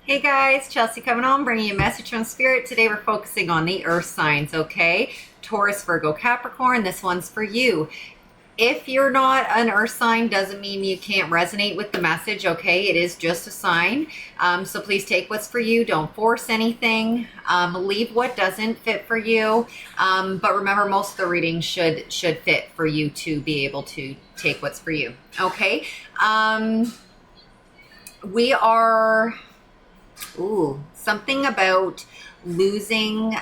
Hey guys, Chelsea coming home, bringing you a message from Spirit. Today we're focusing on the earth signs, okay? Taurus, Virgo, Capricorn, this one's for you. If you're not an earth sign, doesn't mean you can't resonate with the message, okay? It is just a sign. So please take what's for you. Don't force anything. Leave what doesn't fit for you. But remember, most of the readings should fit for you to be able to take what's for you, okay? We are... Ooh, something about losing,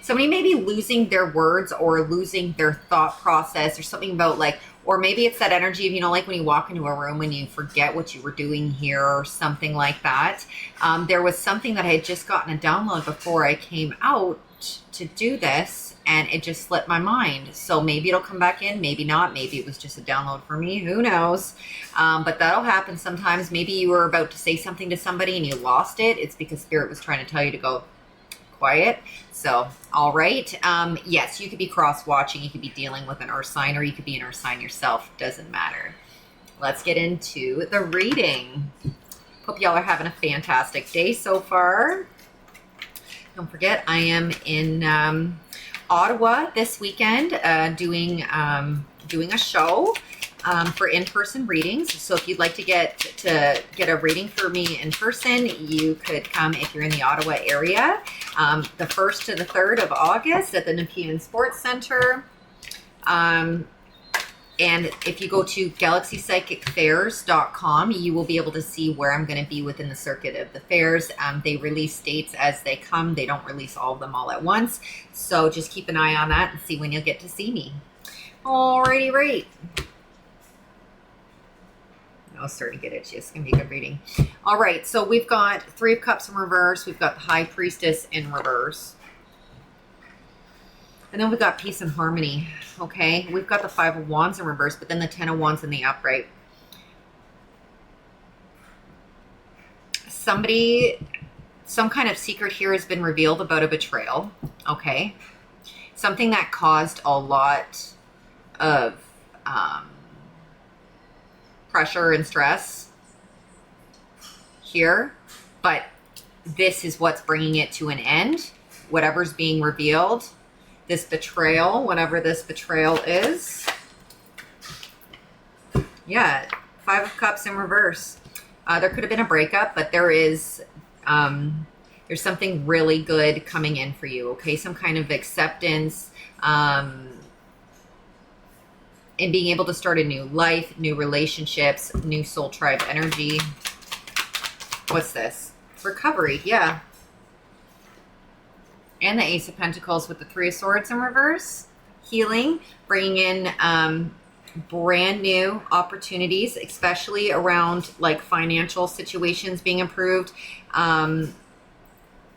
somebody maybe losing their words or losing their thought process or something about like, or maybe it's that energy of, like when you walk into a room and you forget what you were doing here or something like that. There was something that I had just gotten a download before I came out to do this, and it just slipped my mind. So maybe it'll come back in, maybe not. Maybe it was just a download for me. Who knows? But that'll happen sometimes. Maybe you were about to say something to somebody and you lost it. It's because Spirit was trying to tell you to go quiet. So, all right. Yes, you could be cross-watching. You could be dealing with an earth sign, or you could be an earth sign yourself. Doesn't matter. Let's get into the reading. Hope y'all are having a fantastic day so far. Don't forget, I am in Ottawa this weekend doing a show for in-person readings. So if you'd like to get a reading for me in person, you could come if you're in the Ottawa area. The 1st to the 3rd of August at the Nepean Sports Center. And if you go to galaxypsychicfairs.com, you will be able to see where I'm going to be within the circuit of the fairs. They release dates as they come. They don't release all of them all at once. So just keep an eye on that and see when you'll get to see me. Alrighty, right. I was starting to get itchy. It's going to be a good reading. All right, so we've got 3 of Cups in reverse. We've got the High Priestess in reverse. And then we've got Peace and Harmony, okay? We've got the 5 of Wands in reverse, but then the 10 of Wands in the upright. Some kind of secret here has been revealed about a betrayal, okay? Something that caused a lot of pressure and stress here, but this is what's bringing it to an end. Whatever's being revealed, this betrayal, whatever this betrayal is. Yeah, 5 of Cups in reverse. There could have been a breakup, but there's something really good coming in for you, okay? Some kind of acceptance, and being able to start a new life, new relationships, new soul tribe energy. What's this? Recovery, yeah. And the Ace of Pentacles with the 3 of Swords in reverse. Healing, bringing in brand new opportunities, especially around like financial situations being improved.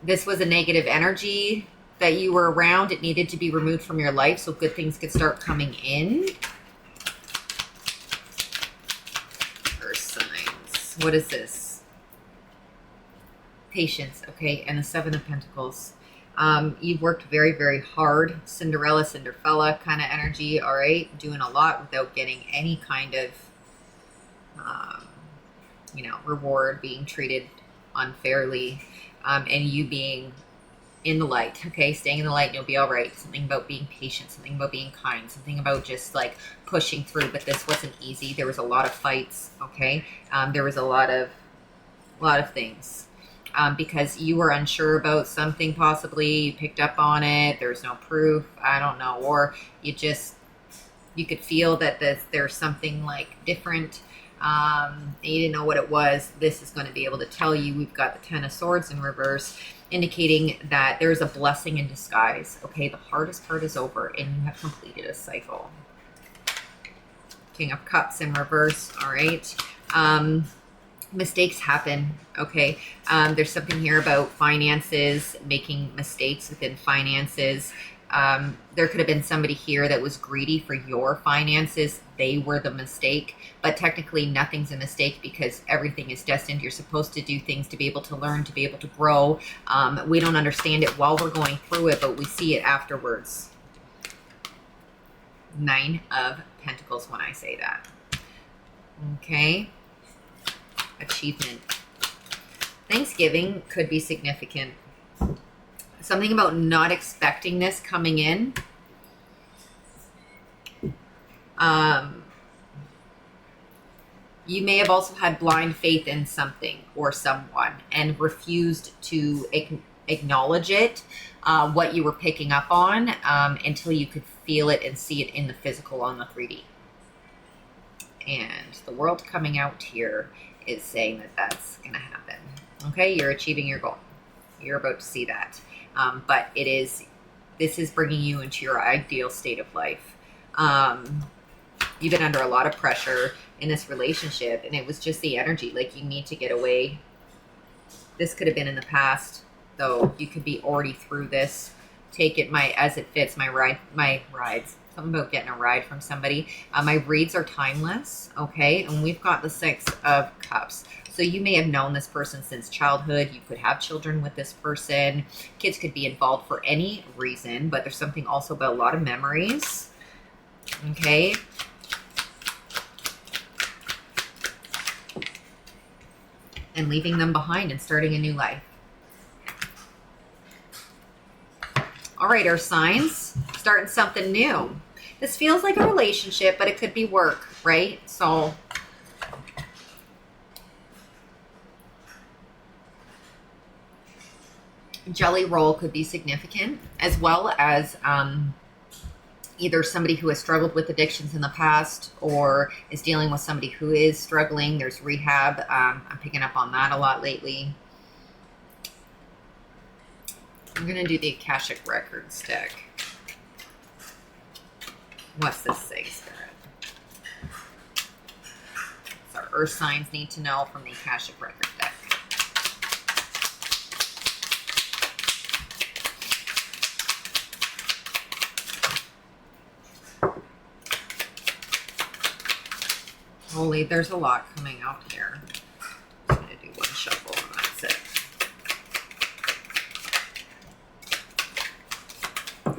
This was a negative energy that you were around. It needed to be removed from your life so good things could start coming in. Earth signs. What is this? Patience, okay, and the 7 of Pentacles. You've worked very, very hard. Cinderella kind of energy, all right? Doing a lot without getting any kind of, reward, being treated unfairly, and you being in the light, okay? Staying in the light and you'll be all right. Something about being patient, something about being kind, something about just like pushing through, but this wasn't easy. There was a lot of fights, okay? There was a lot of things. Because you were unsure about something, possibly you picked up on it, there's no proof, I don't know, or you could feel that there's something like different, and you didn't know what it was. This is going to be able to tell you. We've got the 10 of Swords in reverse, indicating that there's a blessing in disguise, okay? The hardest part is over and you have completed a cycle. King of Cups in reverse, all right? Mistakes happen, okay? There's something here about finances, making mistakes within finances. There could have been somebody here that was greedy for your finances. They were the mistake, but technically nothing's a mistake because everything is destined. You're supposed to do things to be able to learn, to be able to grow. We don't understand it while we're going through it, but we see it afterwards. 9 of Pentacles when I say that. Okay. A achievement. Thanksgiving could be significant. Something about not expecting this coming in. You may have also had blind faith in something or someone and refused to acknowledge it, what you were picking up on, until you could feel it and see it in the physical on the 3D. And the world coming out here is saying that that's going to happen. Okay, you're achieving your goal. You're about to see that. But this is bringing you into your ideal state of life. You've been under a lot of pressure in this relationship, and it was just the energy, like you need to get away. This could have been in the past, though. You could be already through this. Take it as it fits. My rides. Something about getting a ride from somebody. My reads are timeless, okay? And we've got the 6 of Cups. So you may have known this person since childhood. You could have children with this person. Kids could be involved for any reason, but there's something also about a lot of memories, okay? And leaving them behind and starting a new life. All right, Earth signs, starting something new. This feels like a relationship, but it could be work, right? So jelly roll could be significant, as well as either somebody who has struggled with addictions in the past or is dealing with somebody who is struggling. There's rehab. I'm picking up on that a lot lately. I'm going to do the Akashic Records deck. What's this say, Spirit? So our Earth signs need to know from the Akashic Record deck. Holy, there's a lot coming out here. I'm just going to do one shuffle and that's it.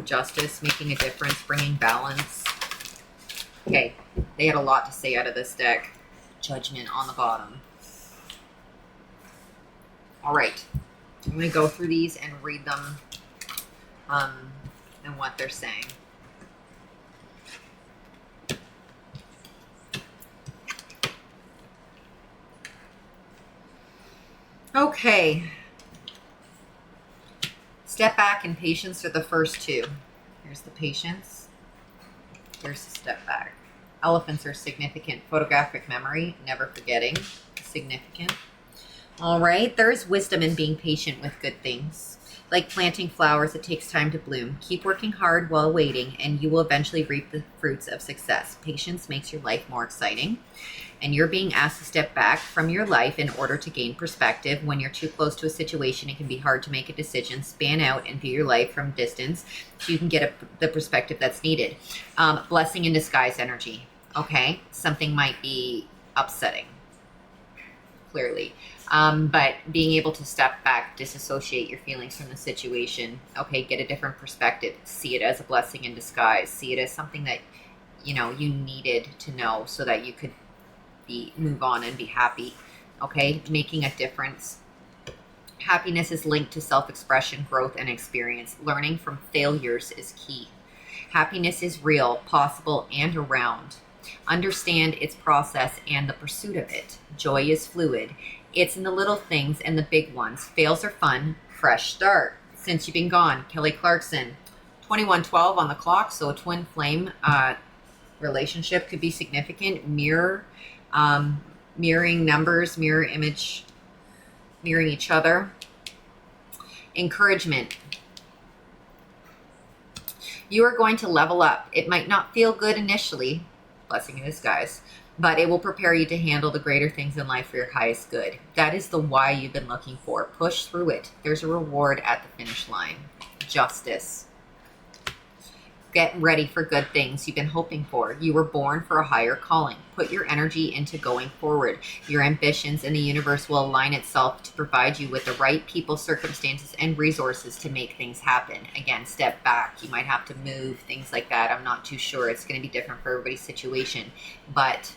Justice, making a difference, bringing balance. Okay, they had a lot to say out of this deck. Judgment on the bottom. All right, I'm going to go through these and read them and what they're saying. Okay. Step back and patience are the first 2. Here's the patience. Here's the step back. Elephants are significant. Photographic memory, never forgetting. Significant. All right. There's wisdom in being patient with good things. Like planting flowers, it takes time to bloom. Keep working hard while waiting, and you will eventually reap the fruits of success. Patience makes your life more exciting. And you're being asked to step back from your life in order to gain perspective. When you're too close to a situation, it can be hard to make a decision. Span out and view your life from distance so you can get the perspective that's needed. Blessing in disguise energy, okay? Something might be upsetting, clearly. But being able to step back, disassociate your feelings from the situation, okay, get a different perspective, see it as a blessing in disguise, see it as something that, you needed to know so that you could move on and be happy, okay? Making a difference. Happiness is linked to self-expression, growth, and experience. Learning from failures is key. Happiness is real, possible, and around. Understand its process and the pursuit of it. Joy is fluid. It's in the little things and the big ones. Fails are fun. Fresh start. Since you've been gone, Kelly Clarkson. 2112 on the clock, so a twin flame relationship could be significant. Mirroring numbers, mirror image, mirroring each other. Encouragement. You are going to level up. It might not feel good initially, blessing in disguise, but it will prepare you to handle the greater things in life for your highest good. That is the why you've been looking for. Push through it. There's a reward at the finish line. Justice. Get ready for good things you've been hoping for. You were born for a higher calling. Put your energy into going forward. Your ambitions in the universe will align itself to provide you with the right people, circumstances, and resources to make things happen. Again, step back. You might have to move, things like that. I'm not too sure. It's going to be different for everybody's situation. But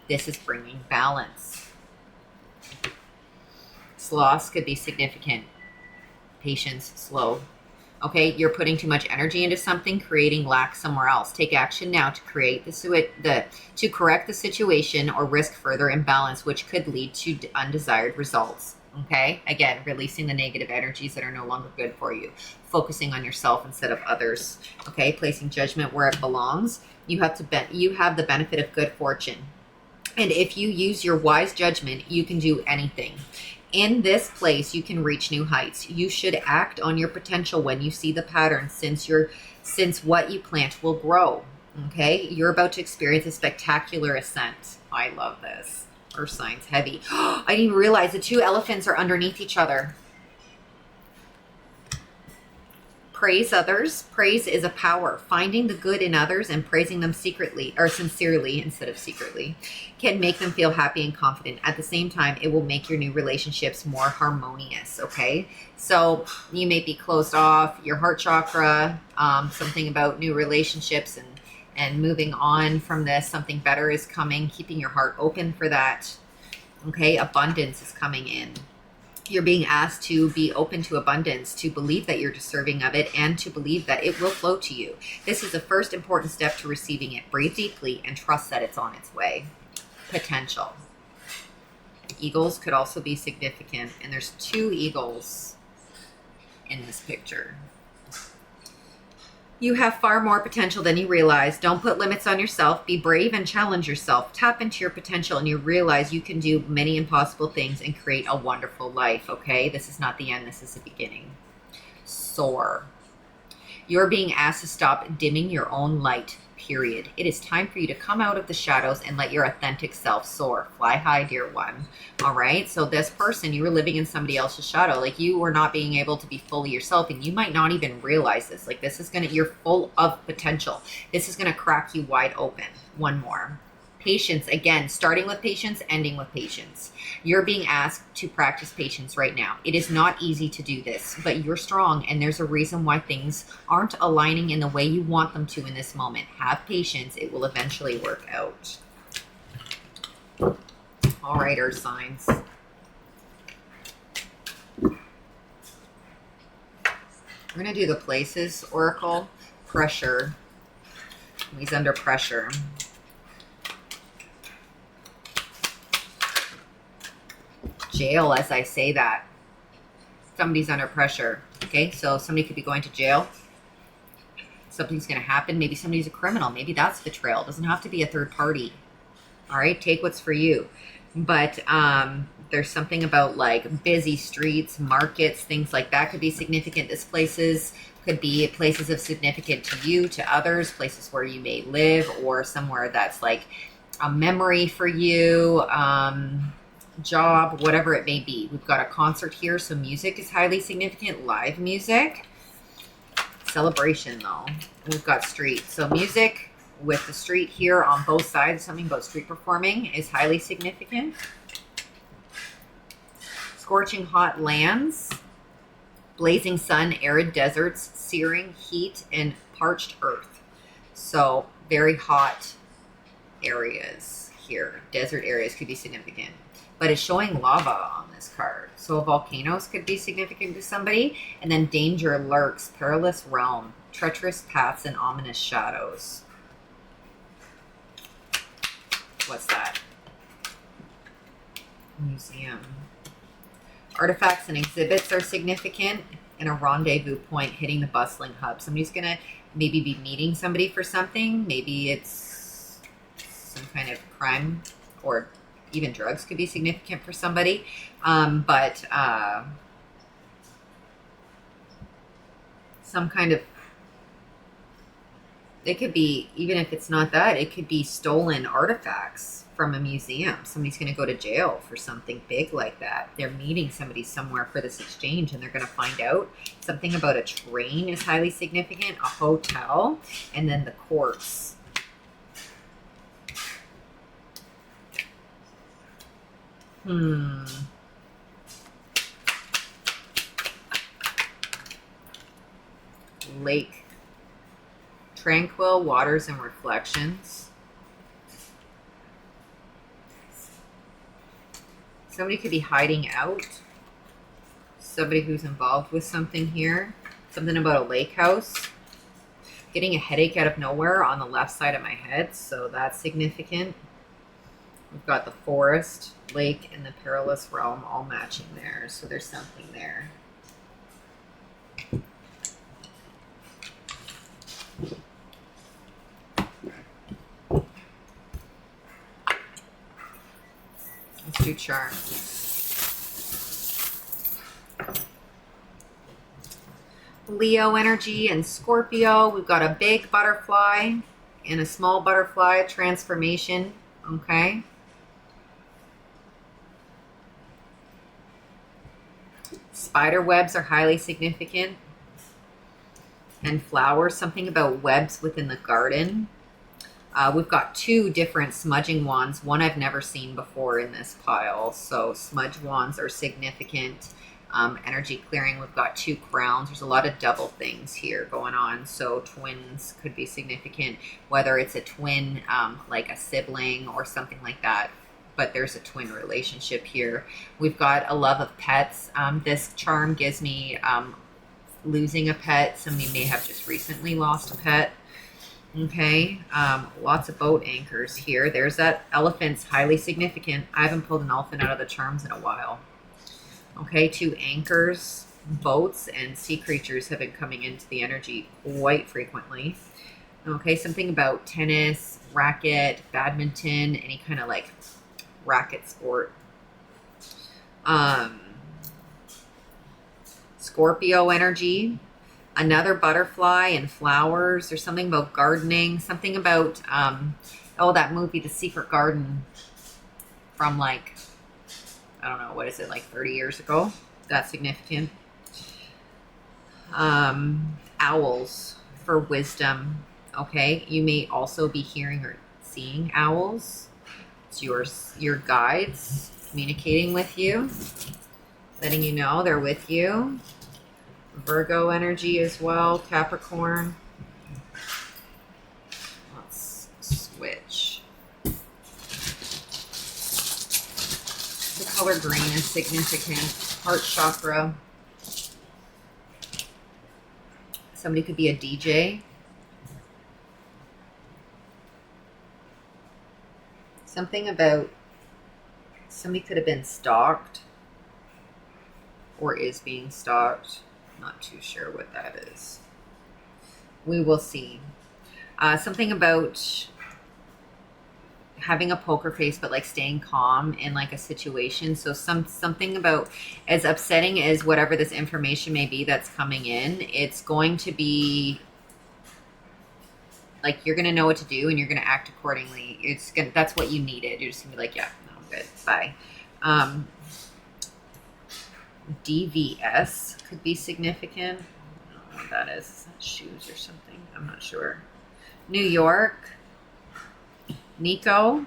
this is bringing balance. Sloths could be significant. Patience, slow. Okay, you're putting too much energy into something, creating lack somewhere else. Take action now to create to correct the situation or risk further imbalance, which could lead to undesired results. Okay, again, releasing the negative energies that are no longer good for you, focusing on yourself instead of others. Okay, placing judgment where it belongs. You have the benefit of good fortune, and if you use your wise judgment, you can do anything. In this place, you can reach new heights. You should act on your potential when you see the pattern, since what you plant will grow. Okay, you're about to experience a spectacular ascent. I love this. Earth signs heavy. I didn't even realize the two elephants are underneath each other. Praise others. Praise is a power. Finding the good in others and praising them secretly or sincerely instead of secretly can make them feel happy and confident. At the same time, it will make your new relationships more harmonious. Okay, so you may be closed off, your heart chakra, something about new relationships and moving on from this. Something better is coming. Keeping your heart open for that. Okay, abundance is coming in. You're being asked to be open to abundance, to believe that you're deserving of it, and to believe that it will flow to you. This is the first important step to receiving it. Breathe deeply and trust that it's on its way. Potential. Eagles could also be significant, and there's 2 eagles in this picture. You have far more potential than you realize. Don't put limits on yourself. Be brave and challenge yourself. Tap into your potential and you realize you can do many impossible things and create a wonderful life, okay? This is not the end. This is the beginning. Soar. You're being asked to stop dimming your own light, period. It is time for you to come out of the shadows and let your authentic self soar. Fly high, dear one. All right. So this person, you were living in somebody else's shadow. Like you were not being able to be fully yourself, and you might not even realize this. Like this is you're full of potential. This is going to crack you wide open. One more. Patience, again, starting with patience, ending with patience. You're being asked to practice patience right now. It is not easy to do this, but you're strong, and there's a reason why things aren't aligning in the way you want them to in this moment. Have patience. It will eventually work out. All right, Earth signs. We're going to do the places oracle. Pressure. He's under pressure. Jail, as I say that. Somebody's under pressure. Okay, so somebody could be going to jail. Something's going to happen. Maybe somebody's a criminal. Maybe that's betrayal. It doesn't have to be a third party. All right, take what's for you. But there's something about like busy streets, markets, things like that could be significant. This places could be places of significant to you, to others, places where you may live, or somewhere that's like a memory for you. Job, whatever it may be. We've got a concert here, so music is highly significant. Live music. Celebration, though. We've got street. So music with the street here on both sides, something about street performing is highly significant. Scorching hot lands. Blazing sun, arid deserts, searing heat, and parched earth. So very hot areas here. Desert areas could be significant. But it's showing lava on this card. So volcanoes could be significant to somebody. And then danger lurks, perilous realm, treacherous paths, and ominous shadows. What's that? Museum. Artifacts and exhibits are significant. And a rendezvous point hitting the bustling hub. Somebody's going to maybe be meeting somebody for something. Maybe it's some kind of crime, or even drugs could be significant for somebody. But some kind of, it could be, even if it's not that, it could be stolen artifacts from a museum. Somebody's going to go to jail for something big like that. They're meeting somebody somewhere for this exchange, and they're going to find out. Something about a train is highly significant, a hotel, and then the courts. Lake. Tranquil waters and reflections. Somebody could be hiding out somebody who's involved with something here. Something about a lake house. Getting a headache out of nowhere on the left side of my head, so that's significant. We've got the forest, lake, and the perilous realm all matching there, so there's something there. Let's do charm. Leo energy and Scorpio. We've got a big butterfly and a small butterfly, transformation. Okay. Spider webs are highly significant. And flowers, something about webs within the garden. We've got two different smudging wands. One I've never seen before in this pile. So smudge wands are significant. Energy clearing, we've got two crowns. There's a lot of double things here going on. So twins could be significant, whether it's a twin, like a sibling or something like that. But there's a twin relationship here. We've got a love of pets. This charm gives me losing a pet. Somebody may have just recently lost a pet. Okay, lots of boat anchors here. There's that elephant's highly significant. I haven't pulled an elephant out of the charms in a while. Okay, two anchors, boats, and sea creatures have been coming into the energy quite frequently. Okay, something about tennis, racket, badminton, any kind of like racket sport. Scorpio energy, another butterfly and flowers. There's something about gardening, something about, oh, that movie, The Secret Garden, from like, I don't know, what is it, like 30 years ago? That's significant. Owls for wisdom. Okay, you may also be hearing or seeing owls. It's your guides communicating with you, letting you know they're with you. Virgo energy as well, Capricorn. Let's switch. The color green is significant. Heart chakra. Somebody could be a DJ. Something about somebody could have been stalked or is being stalked. Not too sure what that is. We will see. Something about having a poker face, but like staying calm in like a situation. So something about, as upsetting as whatever this information may be that's coming in, it's going to be like you're gonna know what to do and you're gonna act accordingly. That's what you needed. You're just gonna be like, yeah, no, I'm good. Bye. DVS could be significant. I don't know what that is. Is that shoes or something? I'm not sure. New York. Nico.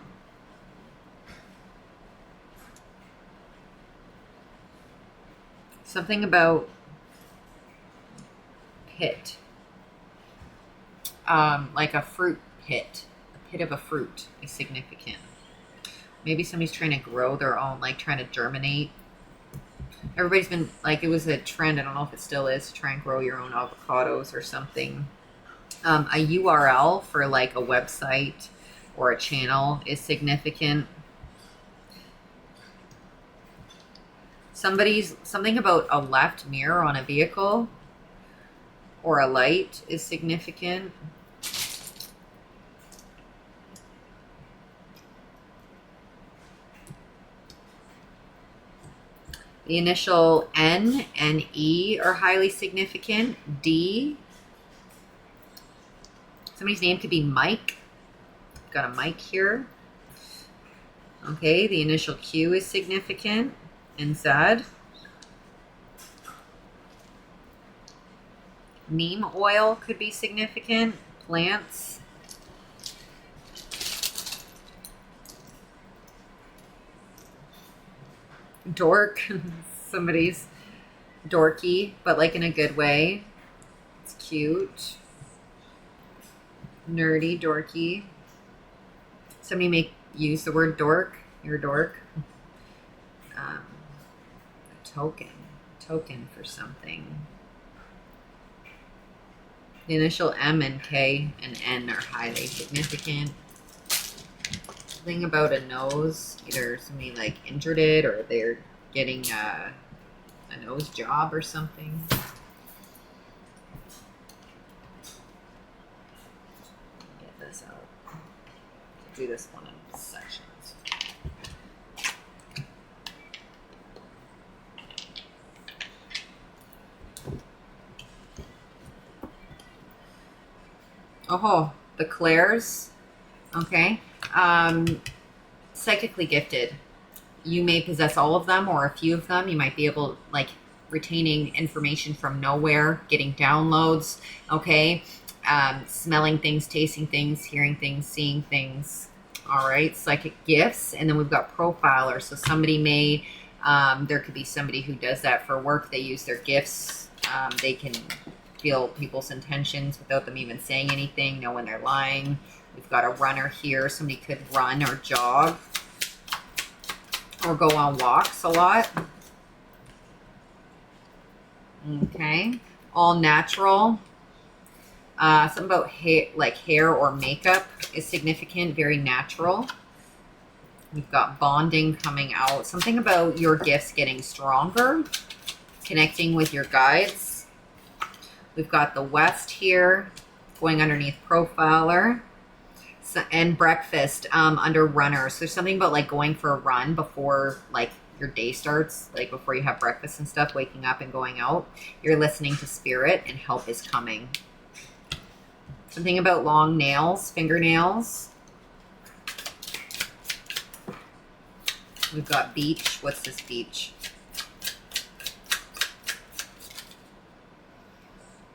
Something about pit. Like a fruit pit. A pit of a fruit is significant. Maybe somebody's trying to grow their own, like trying to germinate. Everybody's been, like, it was a trend, I don't know if it still is, to try and grow your own avocados or something. A URL for like a website or a channel is significant. Something about a left mirror on a vehicle or a light is significant. The initial N and E are highly significant. D. Somebody's name could be Mike. Got a Mike here. Okay, the initial Q is significant. And Z. Neem oil could be significant. Plants. Dork. Somebody's dorky, but like in a good way. It's cute. Nerdy, dorky. Somebody may use the word dork. You're a dork. Token. token for something. The initial M and K and N are highly significant. Something about a nose, either somebody like injured it or they're getting a nose job or something. Get this out. Do this one in sections. Oh, the Clairs. Okay. Psychically gifted. You may possess all of them or a few of them. You might be able, like, retaining information from nowhere, getting downloads, okay? Smelling things, tasting things, hearing things, seeing things. All right, psychic gifts. And then we've got profiler. So somebody may, there could be somebody who does that for work. They use their gifts. They can feel people's intentions without them even saying anything, know when they're lying. We've got a runner here. Somebody could run or jog or go on walks a lot. Okay. All natural. Something about hair, like hair or makeup is significant, very natural. We've got bonding coming out. Something about your gifts getting stronger, connecting with your guides. We've got the West here, going underneath profiler. So, and breakfast under runners. So there's something about like going for a run before like your day starts, like before you have breakfast and stuff, waking up and going out. You're listening to spirit and help is coming. Something about long nails, fingernails. We've got beach. What's this beach?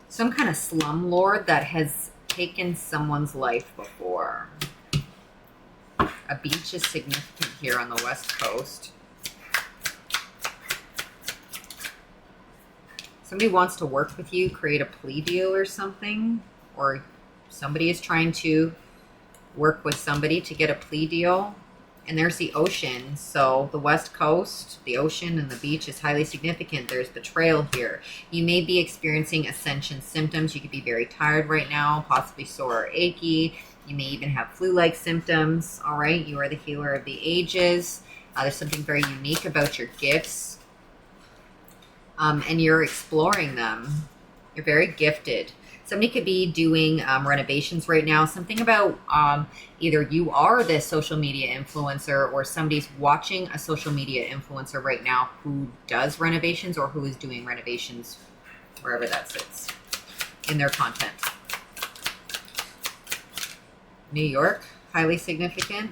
Some kind of slumlord that has taken someone's life before. A beach is significant here on the West Coast. Somebody wants to work with you, create a plea deal or something, or somebody is trying to work with somebody to get a plea deal. And there's the ocean. So the West Coast, the ocean and the beach is highly significant. There's betrayal here. You may be experiencing ascension symptoms. You could be very tired right now, possibly sore or achy. You may even have flu-like symptoms. All right. You are the healer of the ages. There's something very unique about your gifts. And you're exploring them. You're very gifted. Somebody could be doing renovations right now. Something about either you are the social media influencer or somebody's watching a social media influencer right now who does renovations or who is doing renovations wherever that sits in their content. New York, highly significant.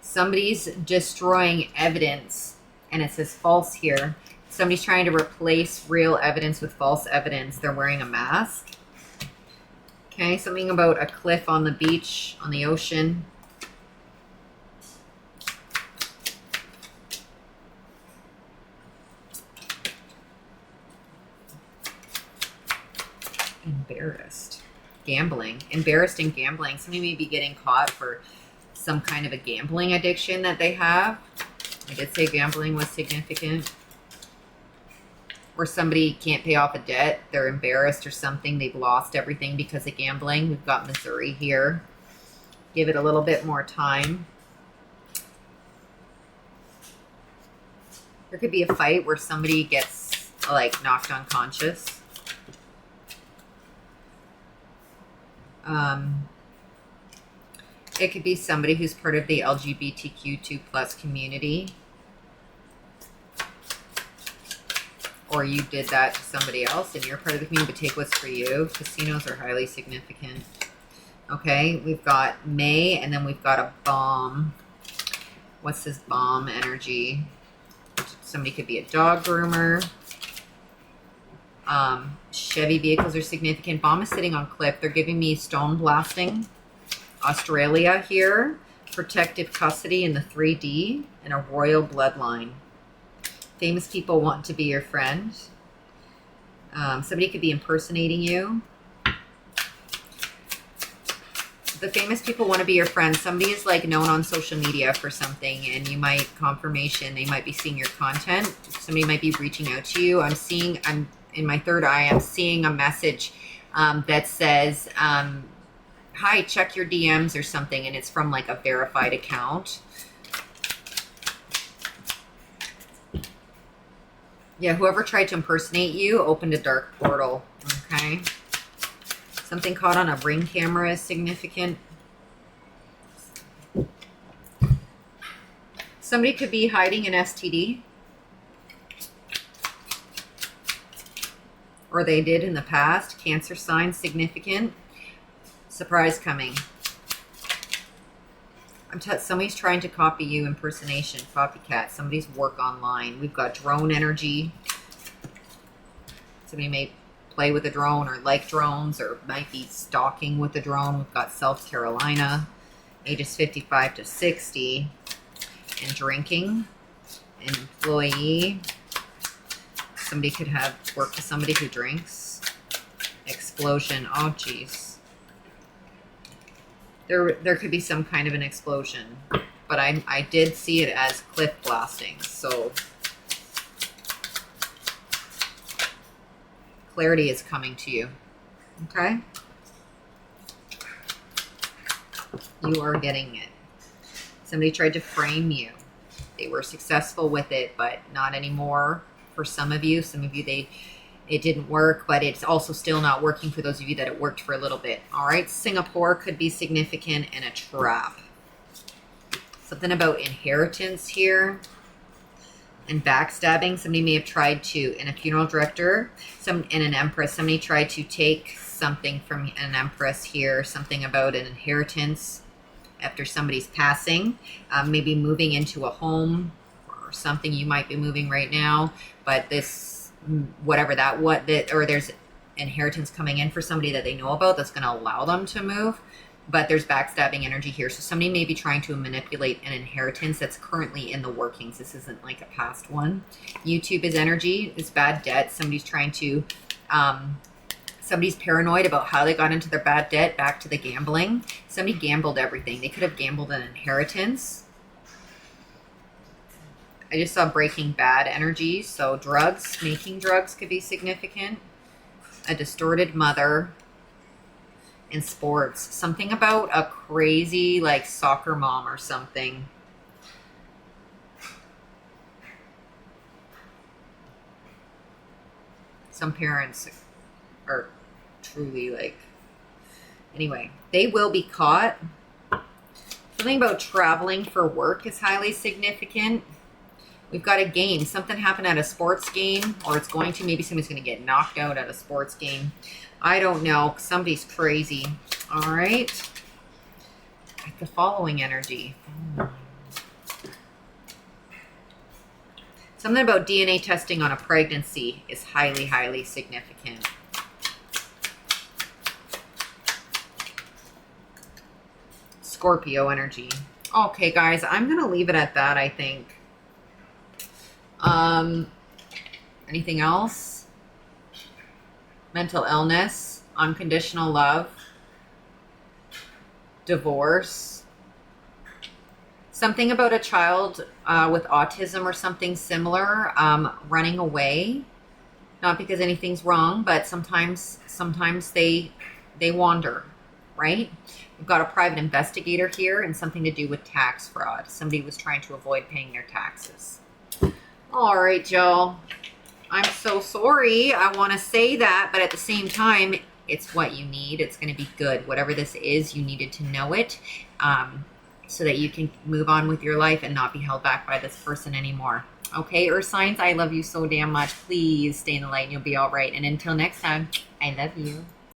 Somebody's destroying evidence. And it says false here. Somebody's trying to replace real evidence with false evidence. They're wearing a mask. Okay, something about a cliff on the beach, on the ocean. Embarrassed. Gambling. Embarrassed and gambling. Somebody may be getting caught for some kind of a gambling addiction that they have. I did say gambling was significant. Or somebody can't pay off a debt. They're embarrassed or something. They've lost everything because of gambling. We've got Missouri here. Give it a little bit more time. There could be a fight where somebody gets like knocked unconscious. It could be somebody who's part of the LGBTQ2+ community. Or you did that to somebody else and you're part of the community, but take what's for you. Casinos are highly significant. Okay, we've got May and then we've got a bomb. What's this bomb energy? Somebody could be a dog groomer. Chevy vehicles are significant. Bomb is sitting on cliff. They're giving me stone blasting. Australia here, protective custody in the 3D, and a royal bloodline. Famous people want to be your friend. Somebody could be impersonating you. The famous people want to be your friend. Somebody is like known on social media for something, and you might confirmation. They might be seeing your content. Somebody might be reaching out to you. I'm in my third eye. I'm seeing a message that says, "Hi, check your DMs" or something, and it's from like a verified account. Yeah, whoever tried to impersonate you opened a dark portal. Okay. Something caught on a ring camera is significant. Somebody could be hiding an STD. Or they did in the past. Cancer sign significant. Surprise coming. Somebody's trying to copy you. Impersonation. Copycat. Somebody's work online. We've got drone energy. Somebody may play with a drone or like drones or might be stalking with a drone. We've got South Carolina, ages 55 to 60, and drinking, an employee. Somebody could have worked with somebody who drinks. Explosion. Oh, geez. There could be some kind of an explosion, but I did see it as cliff blasting, so clarity is coming to you. Okay? You are getting it. Somebody tried to frame you. They were successful with it, but not anymore for some of you. Some of you, it didn't work, but it's also still not working for those of you that it worked for a little bit. All right? Singapore could be significant and a trap. Something about inheritance here. And backstabbing. Somebody may have tried to, and a funeral director, and an empress, somebody tried to take something from an empress here, something about an inheritance after somebody's passing, maybe moving into a home or something. You might be moving right now, but this, whatever that, or there's inheritance coming in for somebody that they know about that's going to allow them to move. But there's backstabbing energy here. So somebody may be trying to manipulate an inheritance that's currently in the workings. This isn't like a past one. YouTube is energy. It's bad debt. Somebody's trying to, somebody's paranoid about how they got into their bad debt, back to the gambling. Somebody gambled everything. They could have gambled an inheritance. I just saw Breaking Bad energy. So drugs, making drugs could be significant. A distorted mother. In sports, something about a crazy like soccer mom or something. Some parents are truly like, anyway, they will be caught. Something about traveling for work is highly significant. We've got a game. Something happened at a sports game, or it's going to. Maybe somebody's going to get knocked out at a sports game. I don't know. Somebody's crazy. All right. Like the following energy. Something about DNA testing on a pregnancy is highly, highly significant. Scorpio energy. Okay, guys, I'm going to leave it at that, I think. Anything else? Mental illness, unconditional love, divorce, something about a child with autism or something similar, running away, not because anything's wrong, but sometimes they wander, right? We've got a private investigator here and something to do with tax fraud. Somebody was trying to avoid paying their taxes. All right, y'all. I'm so sorry. I want to say that, but at the same time, it's what you need. It's going to be good. Whatever this is, you needed to know it so that you can move on with your life and not be held back by this person anymore. Okay, Earth signs, I love you so damn much. Please stay in the light and you'll be all right. And until next time, I love you.